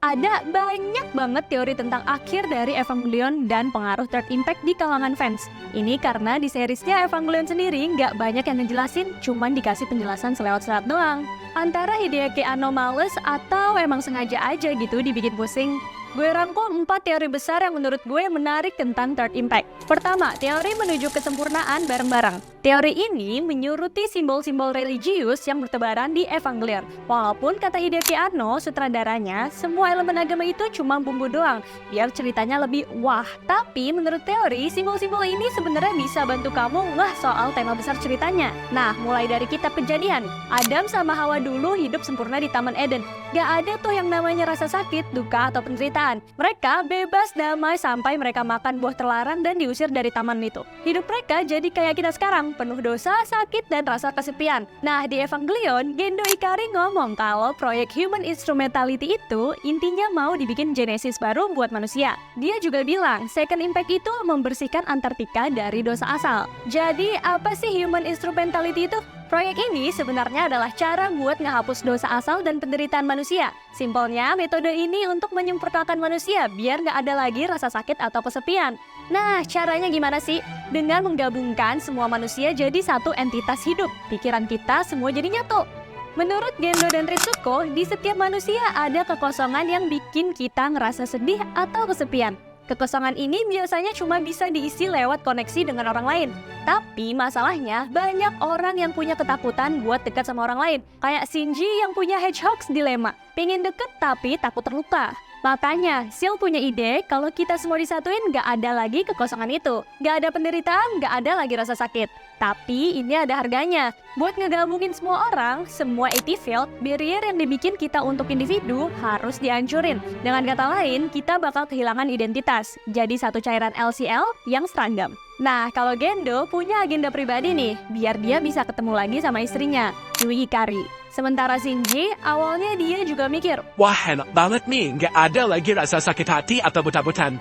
Ada banyak banget teori tentang akhir dari Evangelion dan pengaruh Third Impact di kalangan fans. Ini karena di seriesnya Evangelion sendiri nggak banyak yang ngejelasin, cuman dikasih penjelasan selewat-selewat doang. Antara Hideaki Anno males atau emang sengaja aja gitu dibikin pusing. Gue rangkum 4 teori besar yang menurut gue menarik tentang Third Impact. Pertama, teori menuju kesempurnaan bareng-bareng. Teori ini menyuruti simbol-simbol religius yang bertebaran di Evangelion. Walaupun kata Hideaki Anno, sutradaranya, semua elemen agama itu cuma bumbu doang, biar ceritanya lebih wah. Tapi menurut teori, simbol-simbol ini sebenarnya bisa bantu kamu ngeh soal tema besar ceritanya. Nah, mulai dari kitab Kejadian, Adam sama Hawa dulu hidup sempurna di Taman Eden. Gak ada tuh yang namanya rasa sakit, duka, atau penderitaan. Mereka bebas damai sampai mereka makan buah terlarang dan diusir dari taman itu. Hidup mereka jadi kayak kita sekarang, penuh dosa, sakit, dan rasa kesepian. Nah, di Evangelion, Gendo Ikari ngomong kalau proyek Human Instrumentality itu intinya mau dibikin Genesis baru buat manusia. Dia juga bilang, Second Impact itu membersihkan Antartika dari dosa asal. Jadi, apa sih Human Instrumentality itu? Proyek ini sebenarnya adalah cara buat ngehapus dosa asal dan penderitaan manusia. Simpelnya, metode ini untuk menyempurnakan manusia biar nggak ada lagi rasa sakit atau kesepian. Nah, caranya gimana sih? Dengan menggabungkan semua manusia jadi satu entitas hidup. Pikiran kita semua jadi nyatu. Menurut Gendo dan Ritsuko, di setiap manusia ada kekosongan yang bikin kita ngerasa sedih atau kesepian. Kekosongan ini biasanya cuma bisa diisi lewat koneksi dengan orang lain. Tapi masalahnya, banyak orang yang punya ketakutan buat dekat sama orang lain. Kayak Shinji yang punya Hedgehog's Dilemma. Pengen deket tapi takut terluka. Makanya, Seal punya ide kalau kita semua disatuin gak ada lagi kekosongan itu. Gak ada penderitaan, gak ada lagi rasa sakit. Tapi ini ada harganya. Buat ngegabungin semua orang, semua 80 field, barrier yang dibikin kita untuk individu harus dihancurin. Dengan kata lain, kita bakal kehilangan identitas. Jadi satu cairan LCL yang seragam. Nah, kalau Gendo punya agenda pribadi nih, biar dia bisa ketemu lagi sama istrinya, Yui Ikari. Sementara Shinji, awalnya dia juga mikir, wah enak banget nih, nggak ada lagi rasa sakit hati atau buta-butan.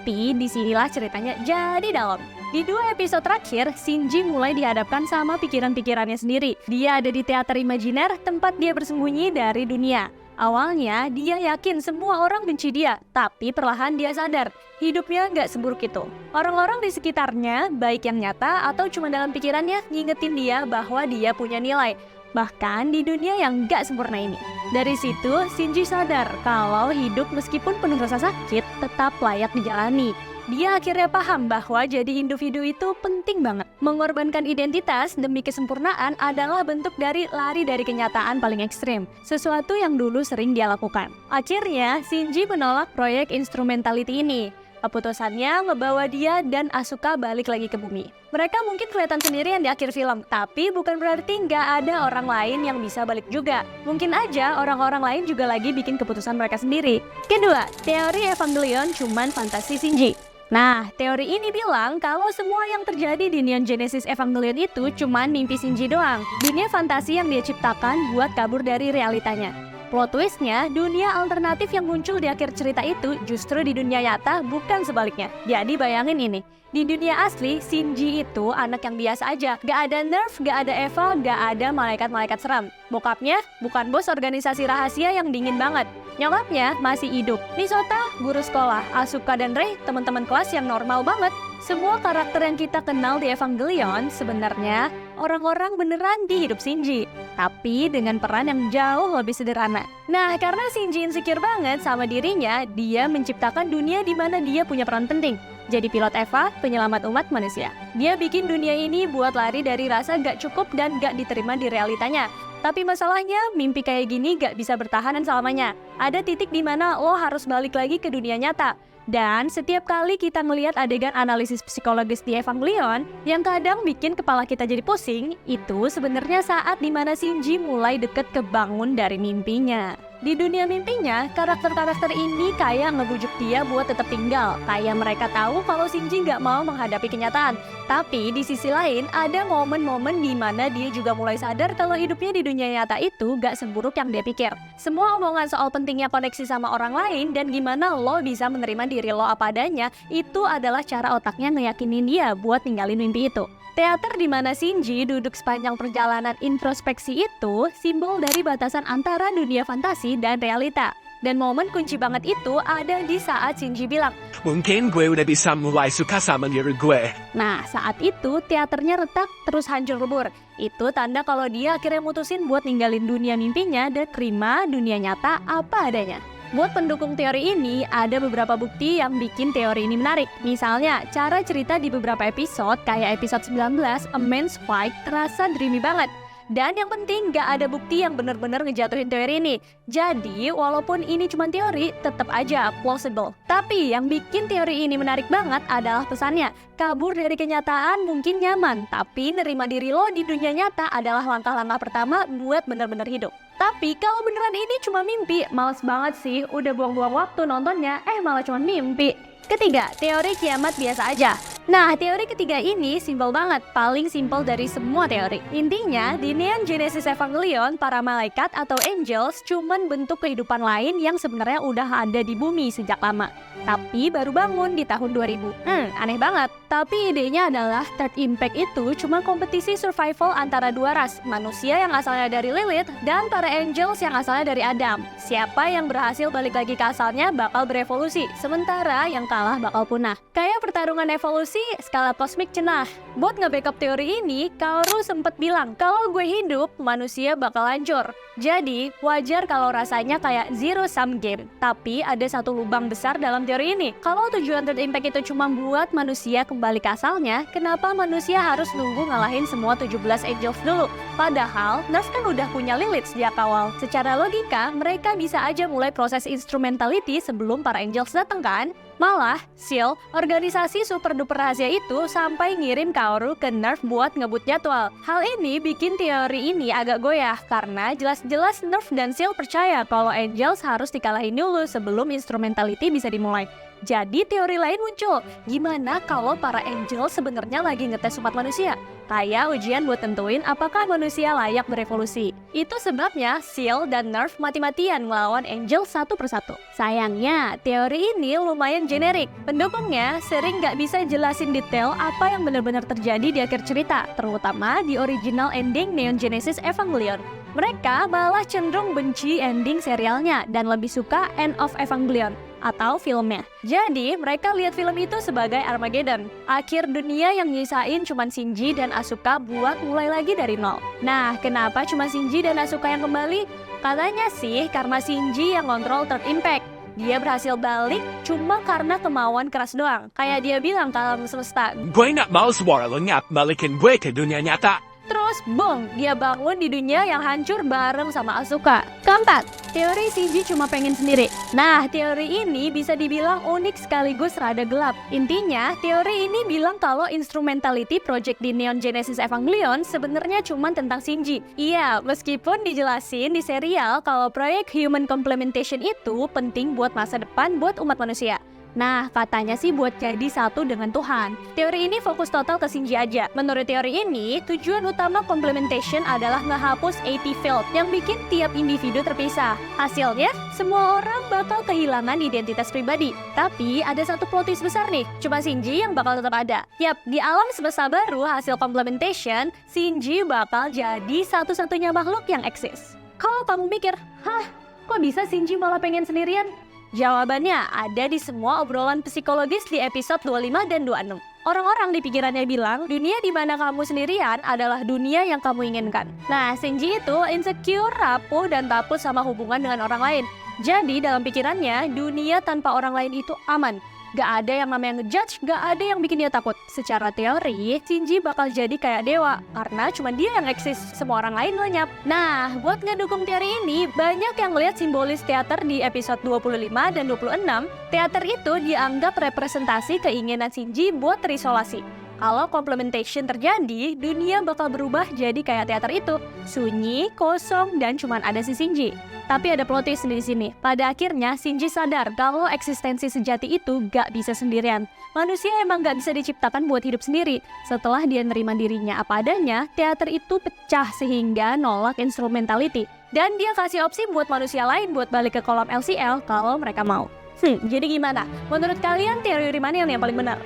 tapi disinilah ceritanya jadi dalam. Di 2 episode terakhir, Shinji mulai dihadapkan sama pikiran-pikirannya sendiri. Dia ada di teater imajiner, tempat dia bersembunyi dari dunia. Awalnya, dia yakin semua orang benci dia, tapi perlahan dia sadar, hidupnya nggak seburuk itu. Orang-orang di sekitarnya, baik yang nyata atau cuma dalam pikirannya, ngingetin dia bahwa dia punya nilai. Bahkan di dunia yang gak sempurna ini. Dari situ, Shinji sadar kalau hidup meskipun penuh rasa sakit tetap layak dijalani. Dia akhirnya paham bahwa jadi individu itu penting banget. Mengorbankan identitas demi kesempurnaan adalah bentuk dari lari dari kenyataan paling ekstrim. Sesuatu yang dulu sering dia lakukan. Akhirnya, Shinji menolak proyek instrumentality ini. Keputusannya ngebawa dia dan Asuka balik lagi ke bumi. Mereka mungkin kelihatan sendirian di akhir film, tapi bukan berarti nggak ada orang lain yang bisa balik juga. Mungkin aja orang-orang lain juga lagi bikin keputusan mereka sendiri. Kedua, teori Evangelion cuman fantasi Shinji. Nah, teori ini bilang kalau semua yang terjadi di Neon Genesis Evangelion itu cuman mimpi Shinji doang. Dunia fantasi yang dia ciptakan buat kabur dari realitanya. Plot twistnya, dunia alternatif yang muncul di akhir cerita itu justru di dunia nyata, bukan sebaliknya. Jadi bayangin ini, di dunia asli, Shinji itu anak yang biasa aja. Gak ada Nerf, gak ada Eva, gak ada malaikat-malaikat seram. Bokapnya bukan bos organisasi rahasia yang dingin banget. Nyokapnya masih hidup. Misota, guru sekolah. Asuka dan Rei, teman-teman kelas yang normal banget. Semua karakter yang kita kenal di Evangelion sebenarnya orang-orang beneran di hidup Shinji, tapi dengan peran yang jauh lebih sederhana. Nah, karena Shinji insecure banget sama dirinya, dia menciptakan dunia di mana dia punya peran penting. Jadi pilot Eva, penyelamat umat manusia. Dia bikin dunia ini buat lari dari rasa gak cukup dan gak diterima di realitanya. Tapi masalahnya, mimpi kayak gini gak bisa bertahan selamanya. Ada titik di mana lo harus balik lagi ke dunia nyata. Dan setiap kali kita ngelihat adegan analisis psikologis di Evangelion yang kadang bikin kepala kita jadi pusing, itu sebenarnya saat dimana Shinji mulai deket kebangun dari mimpinya. Di dunia mimpinya, karakter-karakter ini kayak ngebujuk dia buat tetap tinggal. Kayak mereka tahu kalau Shinji nggak mau menghadapi kenyataan. Tapi di sisi lain, ada momen-momen di mana dia juga mulai sadar kalau hidupnya di dunia nyata itu nggak seburuk yang dia pikir. Semua omongan soal pentingnya koneksi sama orang lain dan gimana lo bisa menerima diri lo apa adanya, itu adalah cara otaknya ngeyakinin dia buat ninggalin mimpi itu. Teater di mana Shinji duduk sepanjang perjalanan introspeksi itu simbol dari batasan antara dunia fantasi dan realita. Dan momen kunci banget itu ada di saat Shinji bilang, Mungkin gue udah bisa mulai suka sama diri gue. nah, saat itu teaternya retak terus hancur lebur. Itu tanda kalau dia akhirnya mutusin buat ninggalin dunia mimpinya dan terima dunia nyata apa adanya. Buat pendukung teori ini, ada beberapa bukti yang bikin teori ini menarik. Misalnya, cara cerita di beberapa episode, kayak episode 19, A Man's Fight, terasa dreamy banget. Dan yang penting, gak ada bukti yang benar-benar ngejatuhin teori ini. Jadi, walaupun ini cuma teori, tetap aja plausible. Tapi, yang bikin teori ini menarik banget adalah pesannya. Kabur dari kenyataan mungkin nyaman, tapi nerima diri lo di dunia nyata adalah langkah-langkah pertama buat benar-benar hidup. Tapi, kalau beneran ini cuma mimpi, males banget sih. Udah buang-buang waktu nontonnya, malah cuma mimpi. Ketiga, teori kiamat biasa aja. Nah, teori ketiga ini simpel banget, paling simpel dari semua teori. Intinya, di Neon Genesis Evangelion, para malaikat atau angels cuman bentuk kehidupan lain yang sebenarnya udah ada di bumi sejak lama. Tapi baru bangun di tahun 2000. Aneh banget. Tapi idenya adalah Third Impact itu cuma kompetisi survival antara dua ras, manusia yang asalnya dari Lilith dan para angels yang asalnya dari Adam. Siapa yang berhasil balik lagi ke asalnya bakal berevolusi, sementara yang kalah bakal punah. Kayak pertarungan evolusi skala kosmik cenah. Buat nge-backup teori ini, Kaoru sempet bilang kalau gue hidup, manusia bakal hancur. Jadi, wajar kalau rasanya kayak zero sum game. Tapi ada satu lubang besar dalam teori ini. Kalau tujuan Third Impact itu cuma buat manusia kembali ke asalnya, kenapa manusia harus nunggu ngalahin semua 17 angels dulu? Padahal, Nerf kan udah punya Lilith sejak awal. Secara logika, mereka bisa aja mulai proses instrumentality sebelum para angels datang kan? Malah, Seal, organisasi super duper rahasia itu sampai ngirim Kaoru ke Nerf buat ngebut jadwal. Hal ini bikin teori ini agak goyah karena jelas-jelas Nerf dan Seal percaya kalau Angels harus dikalahin dulu sebelum instrumentality bisa dimulai. Jadi teori lain muncul, gimana kalau para angel sebenarnya lagi ngetes umat manusia? Kayak ujian buat tentuin apakah manusia layak berevolusi. Itu sebabnya Seal dan Nerf mati-matian ngelawan angel satu persatu. Sayangnya, teori ini lumayan generik. Pendukungnya sering nggak bisa jelasin detail apa yang benar-benar terjadi di akhir cerita, terutama di original ending Neon Genesis Evangelion. Mereka malah cenderung benci ending serialnya dan lebih suka End of Evangelion atau filmnya. Jadi, mereka lihat film itu sebagai Armageddon. Akhir dunia yang nyisain cuma Shinji dan Asuka buat mulai lagi dari nol. Nah, kenapa cuma Shinji dan Asuka yang kembali? Katanya sih karena Shinji yang kontrol Third Impact. Dia berhasil balik cuma karena kemauan keras doang. Kayak dia bilang ke alam semesta, Gue gak mau suara lo ngap balikin gue ke dunia nyata. terus bong, dia bangun di dunia yang hancur bareng sama Asuka. Keempat, teori Shinji cuma pengen sendiri. Nah, teori ini bisa dibilang unik sekaligus rada gelap. Intinya, teori ini bilang kalau instrumentality project di Neon Genesis Evangelion sebenarnya cuma tentang Shinji. Iya, meskipun dijelasin di serial kalau proyek Human Complementation itu penting buat masa depan buat umat manusia. Nah, katanya sih buat jadi satu dengan Tuhan. Teori ini fokus total ke Shinji aja. Menurut teori ini, tujuan utama complementation adalah ngehapus AT field yang bikin tiap individu terpisah. Hasilnya, semua orang bakal kehilangan identitas pribadi. Tapi ada satu plot twist besar nih, cuma Shinji yang bakal tetap ada. Yap, di alam semesta baru hasil complementation, Shinji bakal jadi satu-satunya makhluk yang eksis. Kalau kamu mikir, kok bisa Shinji malah pengen sendirian? Jawabannya ada di semua obrolan psikologis di episode 25 dan 26. Orang-orang di pikirannya bilang, dunia di mana kamu sendirian adalah dunia yang kamu inginkan. Nah, Shinji itu insecure, rapuh, dan takut sama hubungan dengan orang lain. Jadi, dalam pikirannya, dunia tanpa orang lain itu aman. Gak ada yang namanya ngejudge, gak ada yang bikin dia takut. Secara teori, Shinji bakal jadi kayak dewa, karena cuma dia yang eksis, semua orang lain lenyap. Nah, buat ngedukung teori ini, banyak yang lihat simbolis teater di episode 25 dan 26. Teater itu dianggap representasi keinginan Shinji buat terisolasi. Kalau complementation terjadi, dunia bakal berubah jadi kayak teater itu. Sunyi, kosong, dan cuma ada si Shinji. Tapi ada plot twist di sini. Pada akhirnya, Shinji sadar kalau eksistensi sejati itu gak bisa sendirian. Manusia emang gak bisa diciptakan buat hidup sendiri. Setelah dia nerima dirinya apa adanya, teater itu pecah sehingga nolak instrumentality. Dan dia kasih opsi buat manusia lain buat balik ke kolam LCL kalau mereka mau. Jadi gimana? Menurut kalian teori mana yang paling benar?